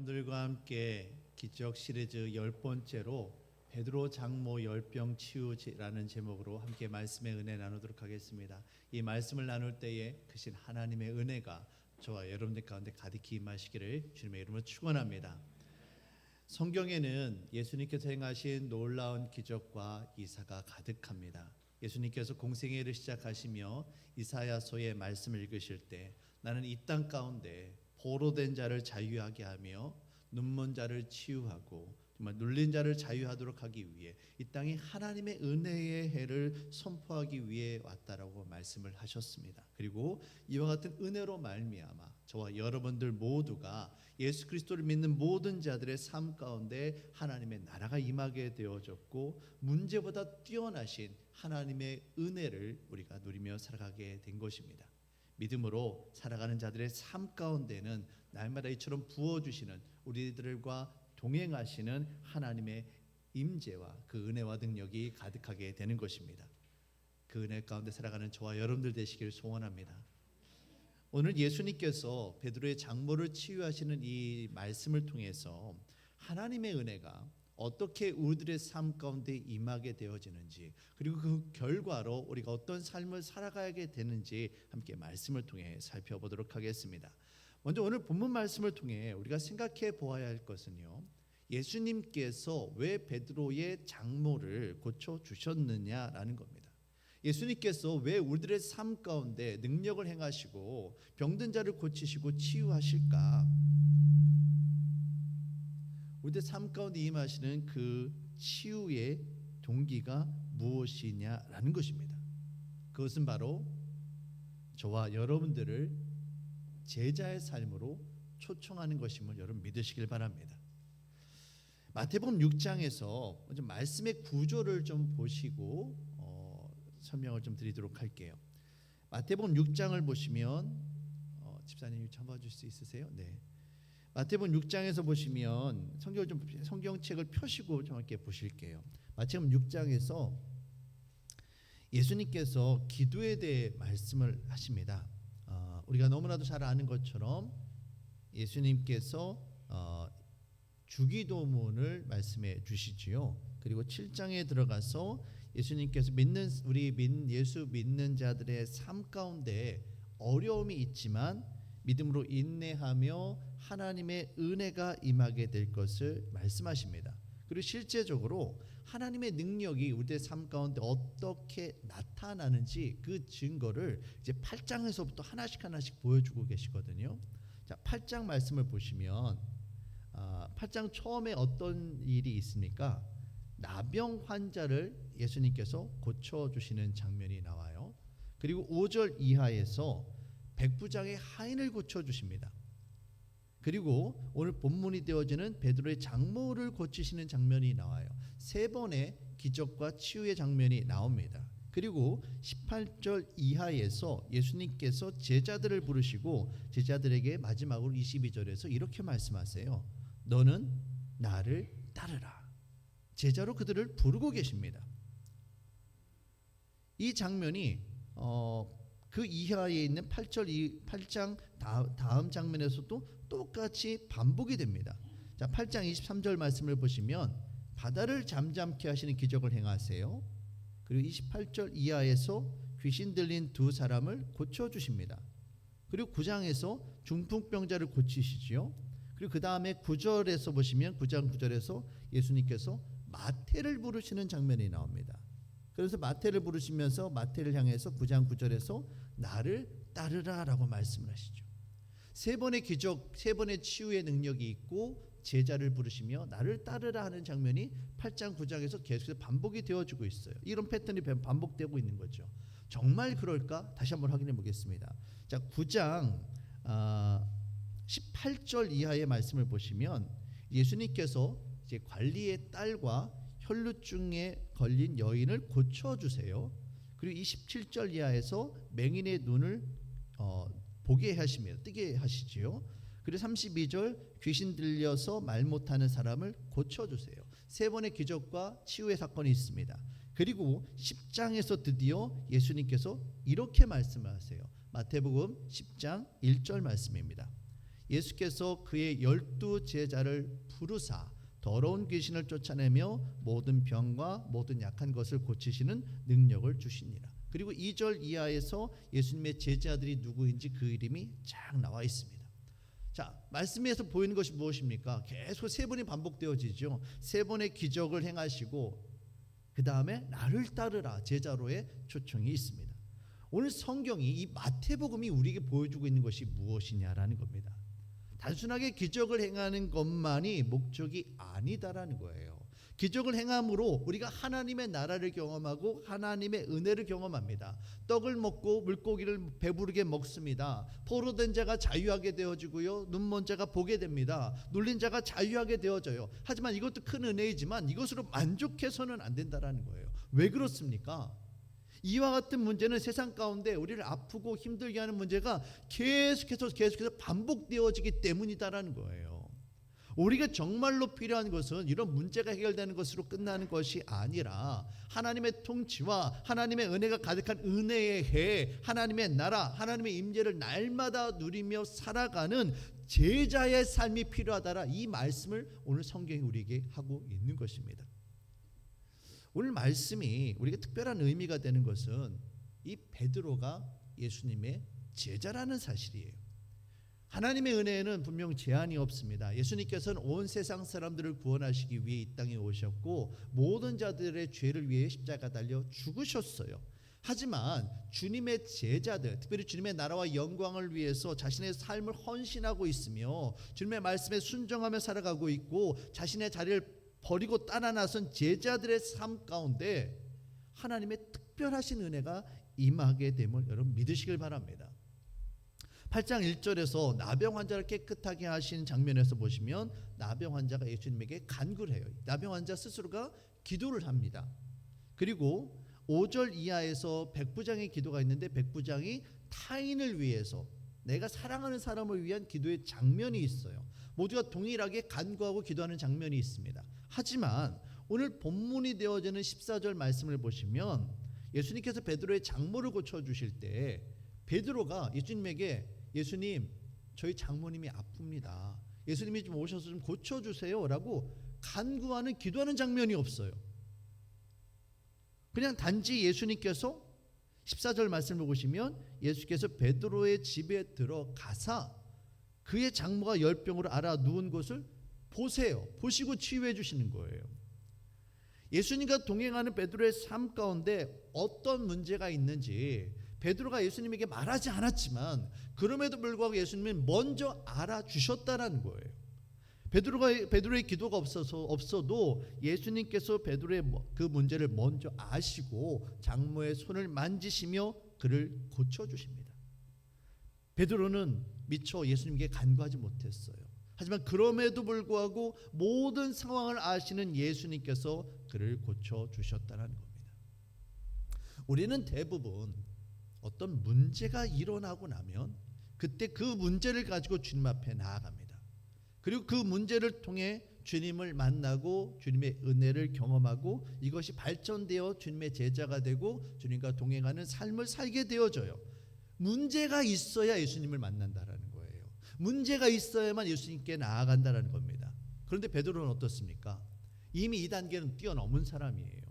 여러분들과 함께 기적 시리즈 10번째로 베드로 장모 열병 치유라는 제목으로 함께 말씀의 은혜 나누도록 하겠습니다. 이 말씀을 나눌 때에 크신 하나님의 은혜가 저와 여러분들 가운데 가득히 임하시기를 주님의 이름으로 축원합니다. 성경에는 예수님께서 행하신 놀라운 기적과 이사가 가득합니다. 예수님께서 공생애를 시작하시며 이사야서의 말씀을 읽으실 때 나는 이 땅 가운데 포로된 자를 자유하게 하며 눈먼 자를 치유하고 정말 눌린 자를 자유하도록 하기 위해 이 땅에 하나님의 은혜의 해를 선포하기 위해 왔다라고 말씀을 하셨습니다. 그리고 이와 같은 은혜로 말미암아 저와 여러분들 모두가 예수 그리스도를 믿는 모든 자들의 삶 가운데 하나님의 나라가 임하게 되어졌고 문제보다 뛰어나신 하나님의 은혜를 우리가 누리며 살아가게 된 것입니다. 믿음으로 살아가는 자들의 삶 가운데는 날마다 이처럼 부어주시는 우리들과 동행하시는 하나님의 임재와 그 은혜와 능력이 가득하게 되는 것입니다. 그 은혜 가운데 살아가는 저와 여러분들 되시길 소원합니다. 오늘 예수님께서 베드로의 장모를 치유하시는 이 말씀을 통해서 하나님의 은혜가 어떻게 우리들의 삶 가운데 임하게 되어지는지 그리고 그 결과로 우리가 어떤 삶을 살아가게 되는지 함께 말씀을 통해 살펴보도록 하겠습니다. 먼저 오늘 본문 말씀을 통해 우리가 생각해 보아야 할 것은요, 예수님께서 왜 베드로의 장모를 고쳐주셨느냐라는 겁니다. 예수님께서 왜 우리들의 삶 가운데 능력을 행하시고 병든 자를 고치시고 치유하실까? 우리들 삶 가운데 임하시는 그 치유의 동기가 무엇이냐라는 것입니다. 그것은 바로 저와 여러분들을 제자의 삶으로 초청하는 것임을 여러분 믿으시길 바랍니다. 마태복음 6장에서 먼저 말씀의 구조를 좀 보시고 설명을 좀 드리도록 할게요. 마태복음 6장을 보시면 집사님이 잡아줄 수 있으세요? 네. 마태복음 6장에서 보시면 성경책을 펴시고 좀 함께 보실게요. 마태복음 6장에서 예수님께서 기도에 대해 말씀을 하십니다. 우리가 너무나도 잘 아는 것처럼 예수님께서 주기도문을 말씀해 주시지요. 그리고 7장에 들어가서 예수님께서 예수 믿는 자들의 삶 가운데 어려움이 있지만 믿음으로 인내하며 하나님의 은혜가 임하게 될 것을 말씀하십니다. 그리고 실제적으로 하나님의 능력이 우리의 삶 가운데 어떻게 나타나는지 그 증거를 이제 8장에서부터 하나씩 보여주고 계시거든요. 자, 8장 말씀을 보시면 8장 처음에 어떤 일이 있습니까? 나병 환자를 예수님께서 고쳐주시는 장면이 나와요. 그리고 5절 이하에서 백부장의 하인을 고쳐주십니다. 그리고 오늘 본문이 되어지는 베드로의 장모를 고치시는 장면이 나와요. 세 번의 기적과 치유의 장면이 나옵니다. 그리고 18절 이하에서 예수님께서 제자들을 부르시고 제자들에게 마지막으로 22절에서 이렇게 말씀하세요. 너는 나를 따르라. 제자로 그들을 부르고 계십니다. 이 장면이 그 이하에 있는 8장 다음 장면에서도 똑같이 반복이 됩니다. 자, 8장 23절 말씀을 보시면 바다를 잠잠케 하시는 기적을 행하세요. 그리고 28절 이하에서 귀신 들린 두 사람을 고쳐주십니다. 그리고 9장에서 중풍병자를 고치시지요. 그리고 그 다음에 9절에서 보시면 9장 9절에서 예수님께서 마태를 부르시는 장면이 나옵니다. 그래서 마태를 부르시면서 마태를 향해서 9장 9절에서 나를 따르라 라고 말씀을 하시죠. 세 번의 기적, 세 번의 치유의 능력이 있고 제자를 부르시며 나를 따르라 하는 장면이 8장 9장에서 계속해서 반복이 되어지고 있어요. 이런 패턴이 반복되고 있는 거죠. 정말 그럴까? 다시 한번 확인해 보겠습니다. 자, 9장 18절 이하의 말씀을 보시면 예수님께서 이제 관리의 딸과 혈루증에 걸린 여인을 고쳐주세요. 그리고 27절 이하에서 맹인의 눈을 보게 하시며 뜨게 하시지요. 그리고 32절 귀신 들려서 말 못하는 사람을 고쳐주세요. 세 번의 기적과 치유의 사건이 있습니다. 그리고 10장에서 드디어 예수님께서 이렇게 말씀하세요. 마태복음 10장 1절 말씀입니다. 예수께서 그의 12 제자를 부르사 더러운 귀신을 쫓아내며 모든 병과 모든 약한 것을 고치시는 능력을 주시니라. 그리고 2절 이하에서 예수님의 제자들이 누구인지 그 이름이 쫙 나와 있습니다. 자, 말씀에서 보이는 것이 무엇입니까? 계속 세 번이 반복되어지죠. 세 번의 기적을 행하시고 그 다음에 나를 따르라 제자로의 초청이 있습니다. 오늘 성경이 이 마태복음이 우리에게 보여주고 있는 것이 무엇이냐라는 겁니다. 단순하게 기적을 행하는 것만이 목적이 아니다라는 거예요. 기적을 행함으로 우리가 하나님의 나라를 경험하고 하나님의 은혜를 경험합니다. 떡을 먹고 물고기를 배부르게 먹습니다. 포로된 자가 자유하게 되어지고요, 눈먼 자가 보게 됩니다. 눌린 자가 자유하게 되어져요. 하지만 이것도 큰 은혜이지만 이것으로 만족해서는 안 된다라는 거예요. 왜 그렇습니까? 이와 같은 문제는 세상 가운데 우리를 아프고 힘들게 하는 문제가 계속해서 반복되어지기 때문이다라는 거예요. 우리가 정말로 필요한 것은 이런 문제가 해결되는 것으로 끝나는 것이 아니라 하나님의 통치와 하나님의 은혜가 가득한 은혜의 해, 하나님의 나라, 하나님의 임재를 날마다 누리며 살아가는 제자의 삶이 필요하다라, 이 말씀을 오늘 성경이 우리에게 하고 있는 것입니다. 오늘 말씀이 우리에게 특별한 의미가 되는 것은 이 베드로가 예수님의 제자라는 사실이에요. 하나님의 은혜에는 분명 제한이 없습니다. 예수님께서는 온 세상 사람들을 구원하시기 위해 이 땅에 오셨고 모든 자들의 죄를 위해 십자가 달려 죽으셨어요. 하지만 주님의 제자들, 특별히 주님의 나라와 영광을 위해서 자신의 삶을 헌신하고 있으며 주님의 말씀에 순종하며 살아가고 있고 자신의 자리를 버리고 따라 나선 제자들의 삶 가운데 하나님의 특별하신 은혜가 임하게 됨을 여러분 믿으시길 바랍니다. 8장 1절에서 나병 환자를 깨끗하게 하신 장면에서 보시면 나병 환자가 예수님에게 간구를 해요. 나병 환자 스스로가 기도를 합니다. 그리고 5절 이하에서 백부장의 기도가 있는데 백부장이 타인을 위해서, 내가 사랑하는 사람을 위한 기도의 장면이 있어요. 모두가 동일하게 간구하고 기도하는 장면이 있습니다. 하지만 오늘 본문이 되어지는 14절 말씀을 보시면 예수님께서 베드로의 장모를 고쳐주실 때 베드로가 예수님에게, 예수님 저희 장모님이 아픕니다, 예수님이 좀 오셔서 좀 고쳐주세요 라고 간구하는, 기도하는 장면이 없어요. 그냥 단지 예수님께서 14절 말씀을 보시면 예수께서 베드로의 집에 들어가사 그의 장모가 열병으로 앓아 누운 곳을 보세요, 보시고 치유해 주시는 거예요. 예수님과 동행하는 베드로의 삶 가운데 어떤 문제가 있는지 베드로가 예수님에게 말하지 않았지만 그럼에도 불구하고 예수님은 먼저 알아주셨다라는 거예요. 베드로의 기도가 없어도 예수님께서 베드로의 그 문제를 먼저 아시고 장모의 손을 만지시며 그를 고쳐주십니다. 베드로는 미처 예수님께 간구하지 못했어요. 하지만 그럼에도 불구하고 모든 상황을 아시는 예수님께서 그를 고쳐주셨다는 겁니다. 우리는 대부분 어떤 문제가 일어나고 나면 그때 그 문제를 가지고 주님 앞에 나아갑니다. 그리고 그 문제를 통해 주님을 만나고 주님의 은혜를 경험하고 이것이 발전되어 주님의 제자가 되고 주님과 동행하는 삶을 살게 되어져요. 문제가 있어야 예수님을 만난다라는 거예요. 문제가 있어야만 예수님께 나아간다라는 겁니다. 그런데 베드로는 어떻습니까? 이미 이 단계는 뛰어넘은 사람이에요.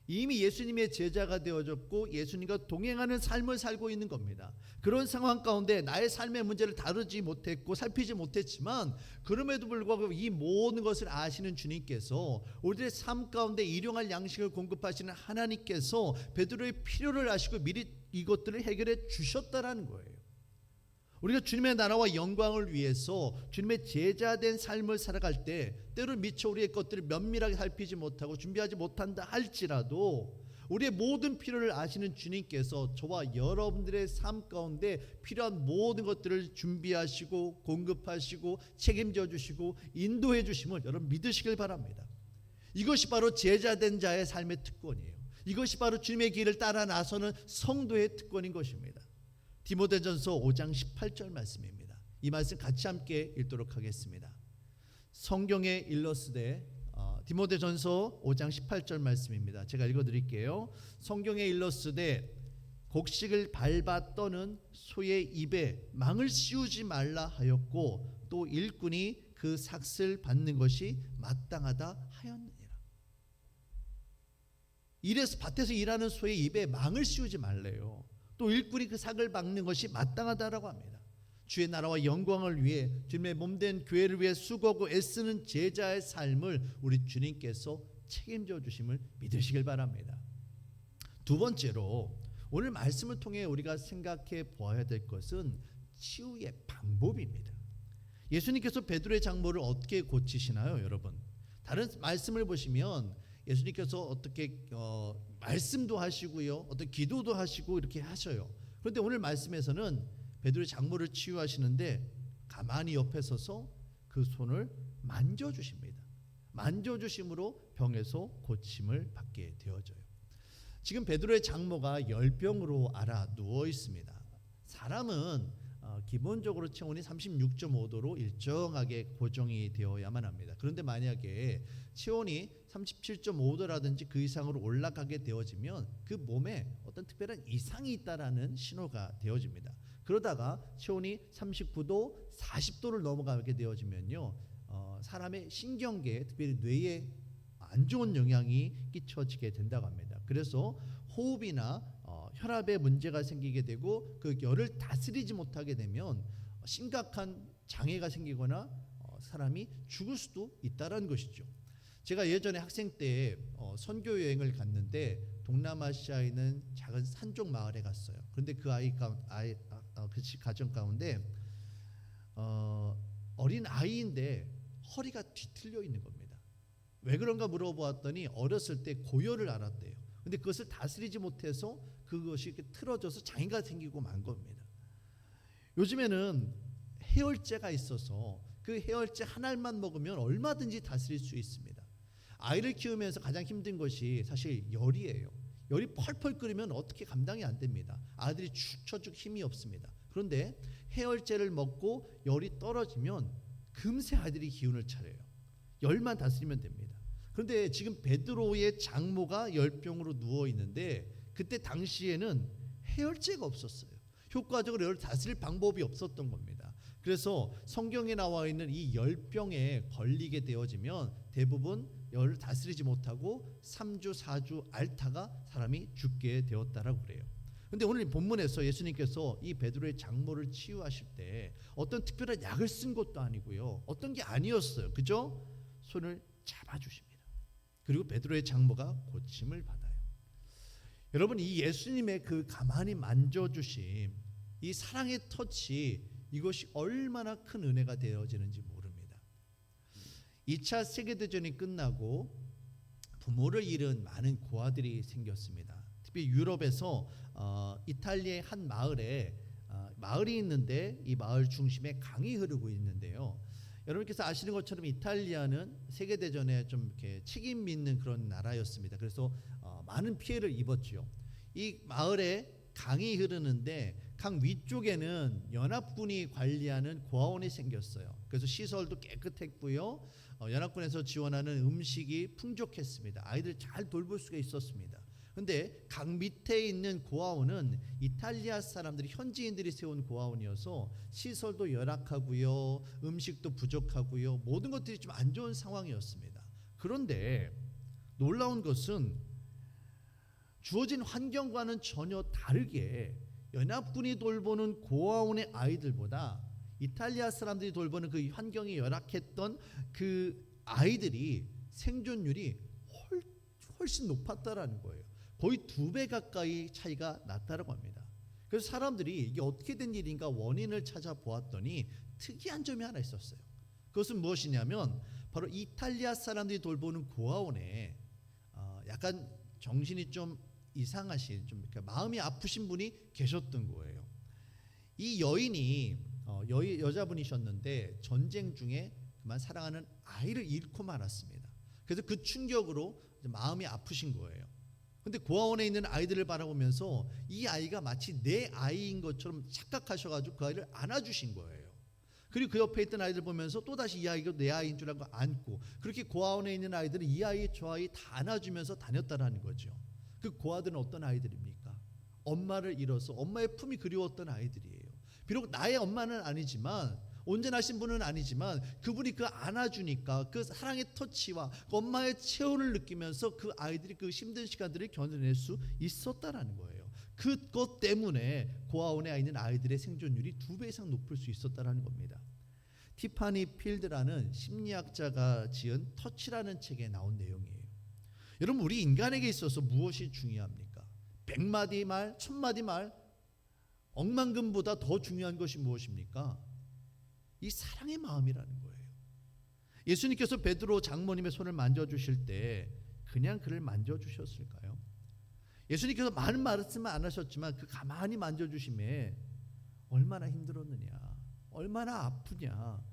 이미 예수님의 제자가 되어졌고 예수님과 동행하는 삶을 살고 있는 겁니다. 그런 상황 가운데 나의 삶의 문제를 다루지 못했고 살피지 못했지만 그럼에도 불구하고 이 모든 것을 아시는 주님께서 우리의 삶 가운데 일용할 양식을 공급하시는 하나님께서 베드로의 필요를 아시고 미리 이것들을 해결해 주셨다라는 거예요. 우리가 주님의 나라와 영광을 위해서 주님의 제자된 삶을 살아갈 때 때로 미처 우리의 것들을 면밀하게 살피지 못하고 준비하지 못한다 할지라도 우리의 모든 필요를 아시는 주님께서 저와 여러분들의 삶 가운데 필요한 모든 것들을 준비하시고 공급하시고 책임져 주시고 인도해 주심을 여러분 믿으시길 바랍니다. 이것이 바로 제자된 자의 삶의 특권이에요. 이것이 바로 주님의 길을 따라 나서는 성도의 특권인 것입니다. 디모데전서 5장 18절 말씀입니다. 이 말씀 같이 함께 읽도록 하겠습니다. 성경에 일러스되 디모데전서 5장 18절 말씀입니다. 제가 읽어드릴게요. 성경에 일러스되 곡식을 밟아 떠는 소의 입에 망을 씌우지 말라 하였고 또 일꾼이 그 삭슬 받는 것이 마땅하다 하였느니라. 일에서 밭에서 일하는 소의 입에 망을 씌우지 말래요. 또 일꾼이 그 삭을 박는 것이 마땅하다라고 합니다. 주의 나라와 영광을 위해 주님의 몸된 교회를 위해 수고하고 애쓰는 제자의 삶을 우리 주님께서 책임져 주심을 믿으시길 바랍니다. 두 번째로 오늘 말씀을 통해 우리가 생각해 보아야 될 것은 치유의 방법입니다. 예수님께서 베드로의 장모를 어떻게 고치시나요, 여러분? 다른 말씀을 보시면 예수님께서 어떻게 말씀도 하시고요, 어떤 기도도 하시고 이렇게 하셔요. 그런데 오늘 말씀에서는 베드로의 장모를 치유하시는데 가만히 옆에 서서 그 손을 만져주십니다. 만져주심으로 병에서 고침을 받게 되어져요. 지금 베드로의 장모가 열병으로 앓아 누워 있습니다. 사람은 기본적으로 체온이 36.5도로 일정하게 고정이 되어야만 합니다. 그런데 만약에 체온이 37.5도라든지 그 이상으로 올라가게 되어지면 그 몸에 어떤 특별한 이상이 있다라는 신호가 되어집니다. 그러다가 체온이 39도, 40도를 넘어가게 되어지면요, 사람의 신경계에, 특별히 뇌에 안 좋은 영향이 끼쳐지게 된다고 합니다. 그래서 호흡이나 혈압에 문제가 생기게 되고 그 열을 다스리지 못하게 되면 심각한 장애가 생기거나 사람이 죽을 수도 있다는 것이죠. 제가 예전에 학생 때 선교 여행을 갔는데 동남아시아에 있는 작은 산쪽 마을에 갔어요. 그런데 그 그 가정 가운데 어린 아이인데 허리가 뒤틀려 있는 겁니다. 왜 그런가 물어보았더니 어렸을 때 고열을 앓았대요. 근데 그것을 다스리지 못해서 그것이 이렇게 틀어져서 장애가 생기고 만 겁니다. 요즘에는 해열제가 있어서 그 해열제 한 알만 먹으면 얼마든지 다스릴 수 있습니다. 아이를 키우면서 가장 힘든 것이 사실 열이에요. 열이 펄펄 끓으면 어떻게 감당이 안 됩니다. 아들이 축 처죽 힘이 없습니다. 그런데 해열제를 먹고 열이 떨어지면 금세 아들이 기운을 차려요. 열만 다스리면 됩니다. 그런데 지금 베드로의 장모가 열병으로 누워 있는데 그때 당시에는 해열제가 없었어요. 효과적으로 열을 다스릴 방법이 없었던 겁니다. 그래서 성경에 나와 있는 이 열병에 걸리게 되어지면 대부분 열을 다스리지 못하고 3주 4주 앓다가 사람이 죽게 되었다라고 그래요. 근데 오늘 본문에서 예수님께서 이 베드로의 장모를 치유하실 때 어떤 특별한 약을 쓴 것도 아니고요, 어떤 게 아니었어요. 그죠? 손을 잡아주십니다. 그리고 베드로의 장모가 고침을 받아요. 여러분, 이 예수님의 그 가만히 만져주심, 이 사랑의 터치, 이것이 얼마나 큰 은혜가 되어지는지 모릅니다. 2차 세계대전이 끝나고 부모를 잃은 많은 고아들이 생겼습니다. 특히 유럽에서 이탈리아의 한 마을에 마을이 있는데 이 마을 중심에 강이 흐르고 있는데요. 여러분께서 아시는 것처럼 이탈리아는 세계대전에 좀 이렇게 책임 있는 그런 나라였습니다. 그래서 많은 피해를 입었죠. 이 마을에 강이 흐르는데 강 위쪽에는 연합군이 관리하는 고아원이 생겼어요. 그래서 시설도 깨끗했고요. 연합군에서 지원하는 음식이 풍족했습니다. 아이들 잘 돌볼 수가 있었습니다. 그런데 강 밑에 있는 고아원은 이탈리아 사람들이, 현지인들이 세운 고아원이어서 시설도 열악하고요, 음식도 부족하고요, 모든 것들이 좀 안 좋은 상황이었습니다. 그런데 놀라운 것은 주어진 환경과는 전혀 다르게 연합군이 돌보는 고아원의 아이들보다 이탈리아 사람들이 돌보는 그 환경이 열악했던 그 아이들이 생존율이 훨씬 높았다라는 거예요. 거의 2배 가까이 차이가 났다고 합니다. 그래서 사람들이 이게 어떻게 된 일인가 원인을 찾아보았더니 특이한 점이 하나 있었어요. 그것은 무엇이냐면 바로 이탈리아 사람들이 돌보는 고아원에 약간 정신이 좀 이상하신, 좀 마음이 아프신 분이 계셨던 거예요. 이 여인이 여자분이셨는데 전쟁 중에 그만 사랑하는 아이를 잃고 말았습니다. 그래서 그 충격으로 마음이 아프신 거예요. 근데 고아원에 있는 아이들을 바라보면서 이 아이가 마치 내 아이인 것처럼 착각하셔가지고 그 아이를 안아주신 거예요. 그리고 그 옆에 있던 아이들 보면서 또다시 이 아이가 내 아이인 줄 알고 안고, 그렇게 고아원에 있는 아이들은 이 아이 저 아이 다 안아주면서 다녔다라는 거죠. 그 고아들은 어떤 아이들입니까? 엄마를 잃어서 엄마의 품이 그리웠던 아이들이에요. 비록 나의 엄마는 아니지만, 온전하신 분은 아니지만 그분이 그 안아주니까 그 사랑의 터치와 그 엄마의 체온을 느끼면서 그 아이들이 그 힘든 시간들을 견뎌낼 수 있었다라는 거예요. 그것 때문에 고아원에 있는 아이들의 생존율이 2배 이상 높을 수 있었다라는 겁니다. 티파니 필드라는 심리학자가 지은 터치라는 책에 나온 내용이에요. 여러분, 우리 인간에게 있어서 무엇이 중요합니까? 100마디 말, 1000마디 말, 억만금보다 더 중요한 것이 무엇입니까? 이 사랑의 마음이라는 거예요. 예수님께서 베드로 장모님의 손을 만져주실 때 그냥 그를 만져주셨을까요? 예수님께서 많은 말씀은 안 하셨지만 그 가만히 만져주심에 얼마나 힘들었느냐, 얼마나 아프냐,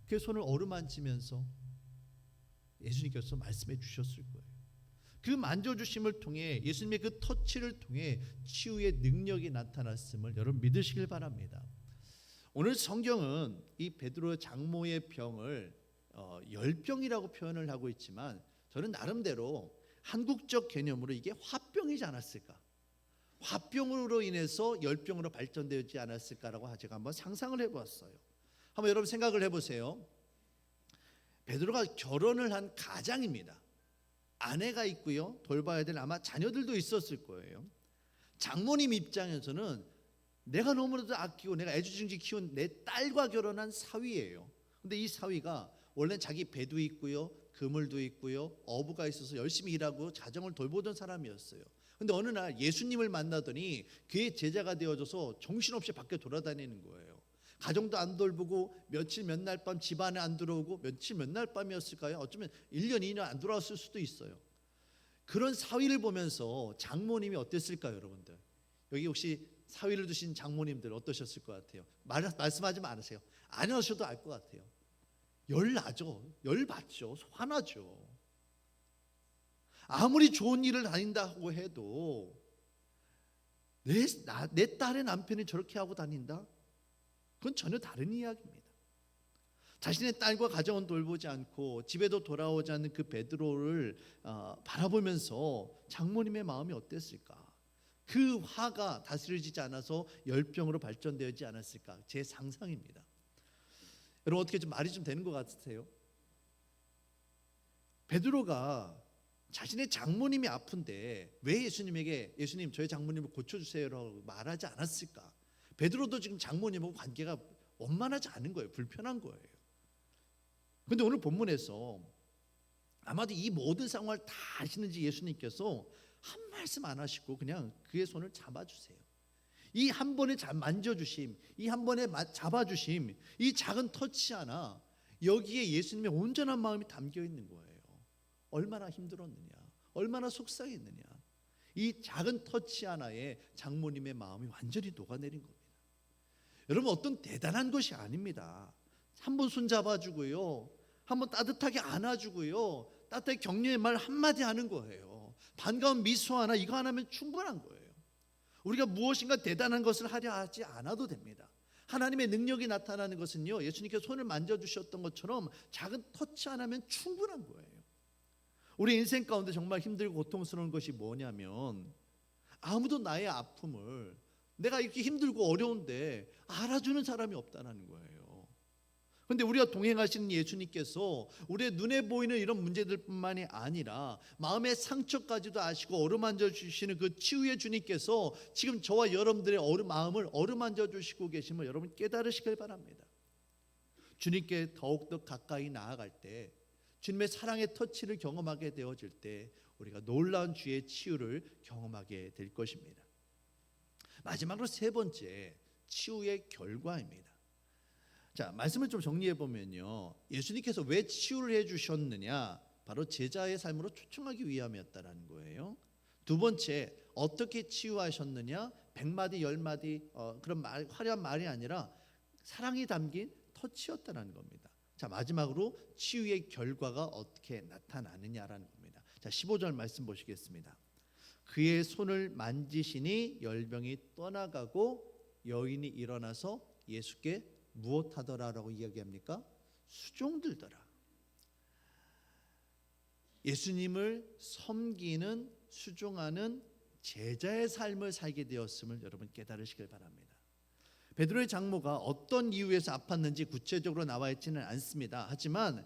그 손을 어루만지면서 예수님께서 말씀해 주셨을 거예요. 그 만져주심을 통해, 예수님의 그 터치를 통해 치유의 능력이 나타났음을 여러분 믿으시길 바랍니다. 오늘 성경은 이 베드로 장모의 병을 열병이라고 표현을 하고 있지만, 저는 나름대로 한국적 개념으로 이게 화병이지 않았을까, 화병으로 인해서 열병으로 발전되지 않았을까라고 제가 한번 상상을 해보았어요. 한번 여러분 생각을 해보세요. 베드로가 결혼을 한 가장입니다. 아내가 있고요, 돌봐야 될 아마 자녀들도 있었을 거예요. 장모님 입장에서는 내가 너무나도 아끼고 내가 애지중지 키운 내 딸과 결혼한 사위예요. 근데 이 사위가 원래 자기 배도 있고요, 그물도 있고요, 어부가 있어서 열심히 일하고 가정을 돌보던 사람이었어요. 근데 어느 날 예수님을 만나더니 그의 제자가 되어져서 정신없이 밖에 돌아다니는 거예요. 가정도 안 돌보고 며칠 몇 날 밤 집안에 안 들어오고, 며칠 몇 날 밤이었을까요? 어쩌면 1년 2년 안 돌아왔을 수도 있어요. 그런 사위를 보면서 장모님이 어땠을까요, 여러분들? 여기 혹시 사위를 두신 장모님들 어떠셨을 것 같아요? 말씀하지 마세요. 안 하셔도 알 것 같아요. 열나죠. 열받죠. 화나죠. 아무리 좋은 일을 다닌다고 해도 내 딸의 남편이 저렇게 하고 다닌다? 그건 전혀 다른 이야기입니다. 자신의 딸과 가정은 돌보지 않고 집에도 돌아오지 않는 그 베드로를 바라보면서 장모님의 마음이 어땠을까? 그 화가 다스려지지 않아서 열병으로 발전되지 않았을까? 제 상상입니다. 여러분, 어떻게 좀 말이 좀 되는 것 같으세요? 베드로가 자신의 장모님이 아픈데 왜 예수님에게 예수님 저희 장모님을 고쳐주세요라고 말하지 않았을까? 베드로도 지금 장모님하고 관계가 원만하지 않은 거예요. 불편한 거예요. 그런데 오늘 본문에서 아마도 이 모든 상황을 다 아시는지 예수님께서 한 말씀 안 하시고 그냥 그의 손을 잡아주세요. 이 한 번에 만져주심, 이 한 번에 잡아주심, 이 작은 터치 하나, 여기에 예수님의 온전한 마음이 담겨 있는 거예요. 얼마나 힘들었느냐, 얼마나 속상했느냐. 이 작은 터치 하나에 장모님의 마음이 완전히 녹아내린 겁니다. 여러분, 어떤 대단한 것이 아닙니다. 한 번 손잡아주고요, 한 번 따뜻하게 안아주고요, 따뜻하게 격려의 말 한마디 하는 거예요. 반가운 미소 하나, 이거 하나면 충분한 거예요. 우리가 무엇인가 대단한 것을 하려 하지 않아도 됩니다. 하나님의 능력이 나타나는 것은요, 예수님께서 손을 만져주셨던 것처럼 작은 터치 하나면 충분한 거예요. 우리 인생 가운데 정말 힘들고 고통스러운 것이 뭐냐면, 아무도 나의 아픔을, 내가 이렇게 힘들고 어려운데 알아주는 사람이 없다는 거예요. 그런데 우리가 동행하시는 예수님께서 우리의 눈에 보이는 이런 문제들뿐만이 아니라 마음의 상처까지도 아시고 어루만져 주시는 그 치유의 주님께서 지금 저와 여러분들의 마음을 어루만져 주시고 계심을 여러분 깨달으시길 바랍니다. 주님께 더욱더 가까이 나아갈 때, 주님의 사랑의 터치를 경험하게 되어질 때 우리가 놀라운 주의 치유를 경험하게 될 것입니다. 마지막으로 세 번째, 치유의 결과입니다. 자, 말씀을 좀 정리해 보면요, 예수님께서 왜 치유를 해주셨느냐, 바로 제자의 삶으로 초청하기 위함이었다라는 거예요. 두 번째, 어떻게 치유하셨느냐, 100마디 10마디 그런 화려한 말이 아니라 사랑이 담긴 터치였다는 겁니다. 자, 마지막으로 치유의 결과가 어떻게 나타나느냐라는 겁니다. 자, 15절 말씀 보시겠습니다. 그의 손을 만지시니 열병이 떠나가고 여인이 일어나서 예수께 무엇하더라라고 이야기합니까? 수종들더라. 예수님을 섬기는, 수종하는 제자의 삶을 살게 되었음을 여러분 깨달으시길 바랍니다. 베드로의 장모가 어떤 이유에서 아팠는지 구체적으로 나와 있지는 않습니다. 하지만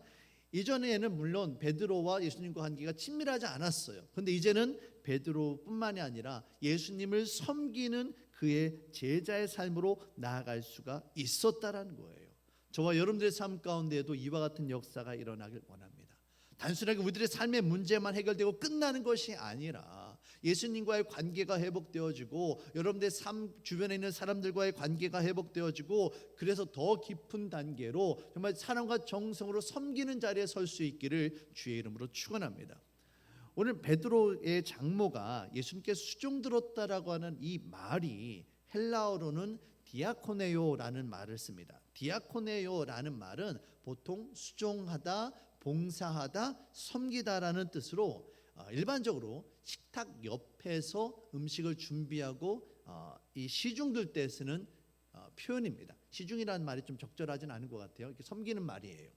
이전에는 물론 베드로와 예수님과 관계가 친밀하지 않았어요. 그런데 이제는 베드로뿐만이 아니라 예수님을 섬기는 그의 제자의 삶으로 나아갈 수가 있었다라는 거예요. 저와 여러분들의 삶 가운데에도 이와 같은 역사가 일어나길 원합니다. 단순하게 우리들의 삶의 문제만 해결되고 끝나는 것이 아니라 예수님과의 관계가 회복되어지고 여러분들의 삶 주변에 있는 사람들과의 관계가 회복되어지고 그래서 더 깊은 단계로 정말 사랑과 정성으로 섬기는 자리에 설 수 있기를 주의 이름으로 축원합니다. 오늘 베드로의 장모가 예수님께 수종 들었다라고 하는 이 말이 헬라어로는 디아코네요라는 말을 씁니다. 디아코네요라는 말은 보통 수종하다, 봉사하다, 섬기다라는 뜻으로 일반적으로 식탁 옆에서 음식을 준비하고 이 시중들 때 쓰는 표현입니다. 시중이라는 말이 좀 적절하진 않은 것 같아요. 이렇게 섬기는 말이에요.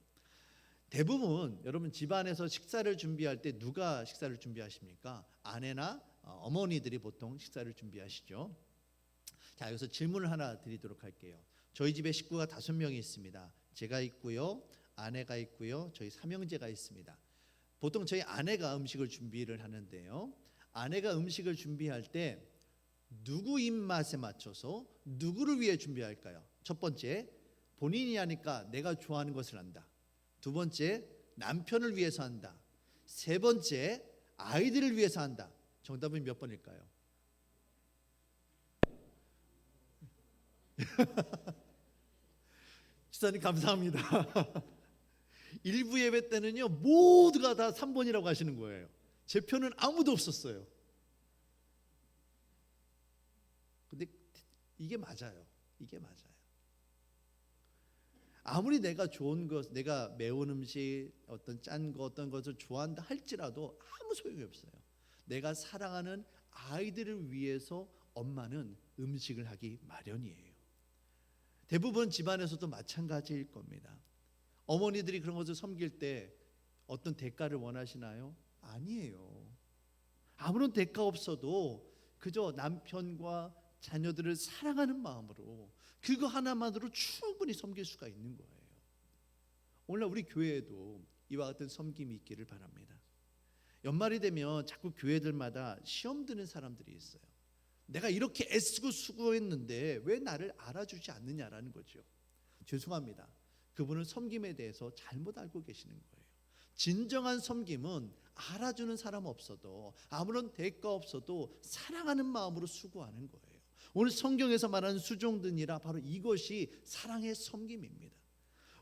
대부분 여러분 집안에서 식사를 준비할 때 누가 식사를 준비하십니까? 아내나 어머니들이 보통 식사를 준비하시죠. 자, 여기서 질문을 하나 드리도록 할게요. 저희 집에 식구가 5명이 있습니다. 제가 있고요, 아내가 있고요, 저희 삼형제가 있습니다. 보통 저희 아내가 음식을 준비를 하는데요, 아내가 음식을 준비할 때 누구 입맛에 맞춰서 누구를 위해 준비할까요? 첫 번째, 본인이 하니까 내가 좋아하는 것을 한다. 두 번째, 남편을 위해서 한다. 세 번째, 아이들을 위해서 한다. 정답은 몇 번일까요? 지사님 감사합니다. 일부 예배 때는요 모두가 다 3번이라고 하시는 거예요. 제 편은 아무도 없었어요. 근데 이게 맞아요. 이게 맞아요. 아무리 내가 좋은 것, 내가 매운 음식, 어떤 짠 거, 어떤 것을 좋아한다 할지라도 아무 소용이 없어요. 내가 사랑하는 아이들을 위해서 엄마는 음식을 하기 마련이에요. 대부분 집안에서도 마찬가지일 겁니다. 어머니들이 그런 것을 섬길 때 어떤 대가를 원하시나요? 아니에요. 아무런 대가 없어도 그저 남편과 자녀들을 사랑하는 마음으로 그거 하나만으로 충분히 섬길 수가 있는 거예요. 오늘 우리 교회에도 이와 같은 섬김이 있기를 바랍니다. 연말이 되면 자꾸 교회들마다 시험 드는 사람들이 있어요. 내가 이렇게 애쓰고 수고했는데 왜 나를 알아주지 않느냐라는 거죠. 죄송합니다. 그분은 섬김에 대해서 잘못 알고 계시는 거예요. 진정한 섬김은 알아주는 사람 없어도 아무런 대가 없어도 사랑하는 마음으로 수고하는 거예요. 오늘 성경에서 말하는 수종드니라 바로 이것이 사랑의 섬김입니다.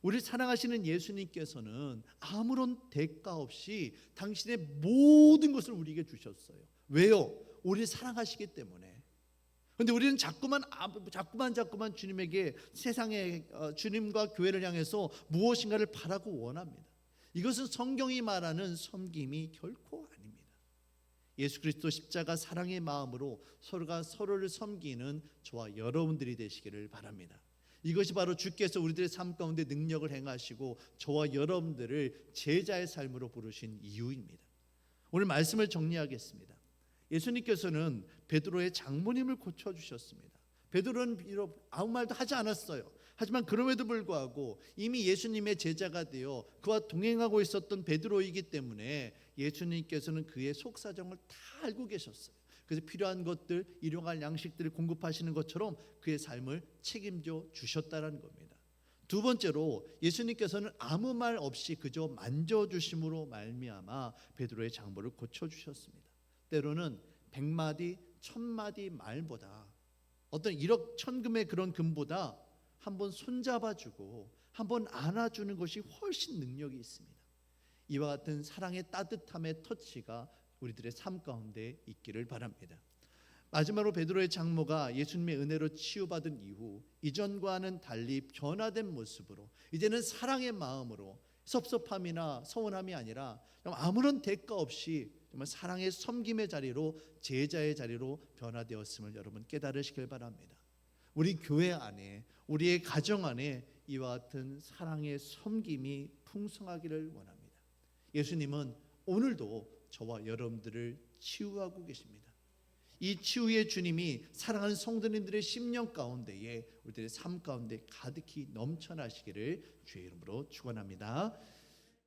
우리 사랑하시는 예수님께서는 아무런 대가 없이 당신의 모든 것을 우리에게 주셨어요. 왜요? 우리를 사랑하시기 때문에. 그런데 우리는 자꾸만 주님에게 세상에 주님과 교회를 향해서 무엇인가를 바라고 원합니다. 이것은 성경이 말하는 섬김이 결코 아닙니다. 예수 그리스도 십자가 사랑의 마음으로 서로가 서로를 섬기는 저와 여러분들이 되시기를 바랍니다. 이것이 바로 주께서 우리들의 삶 가운데 능력을 행하시고 저와 여러분들을 제자의 삶으로 부르신 이유입니다. 오늘 말씀을 정리하겠습니다. 예수님께서는 베드로의 장모님을 고쳐주셨습니다. 베드로는 비록 아무 말도 하지 않았어요. 하지만 그럼에도 불구하고 이미 예수님의 제자가 되어 그와 동행하고 있었던 베드로이기 때문에 예수님께서는 그의 속사정을 다 알고 계셨어요. 그래서 필요한 것들, 일용할 양식들을 공급하시는 것처럼 그의 삶을 책임져 주셨다는 겁니다. 두 번째로 예수님께서는 아무 말 없이 그저 만져주심으로 말미암아 베드로의 장모를 고쳐주셨습니다. 때로는 100마디, 1000마디 말보다 어떤 1억 천금의 그런 금보다 한번 손잡아주고 한번 안아주는 것이 훨씬 능력이 있습니다. 이와 같은 사랑의 따뜻함의 터치가 우리들의 삶 가운데 있기를 바랍니다. 마지막으로 베드로의 장모가 예수님의 은혜로 치유받은 이후 이전과는 달리 변화된 모습으로 이제는 사랑의 마음으로 섭섭함이나 서운함이 아니라 아무런 대가 없이 정말 사랑의 섬김의 자리로 제자의 자리로 변화되었음을 여러분 깨달으시길 바랍니다. 우리 교회 안에 우리의 가정 안에 이와 같은 사랑의 섬김이 풍성하기를 원합니다. 예수님은 오늘도 저와 여러분들을 치유하고 계십니다. 이 치유의 주님이 사랑하는 성도님들의 심령 가운데에 우리들의 삶 가운데 가득히 넘쳐나시기를 주의 이름으로 축원합니다.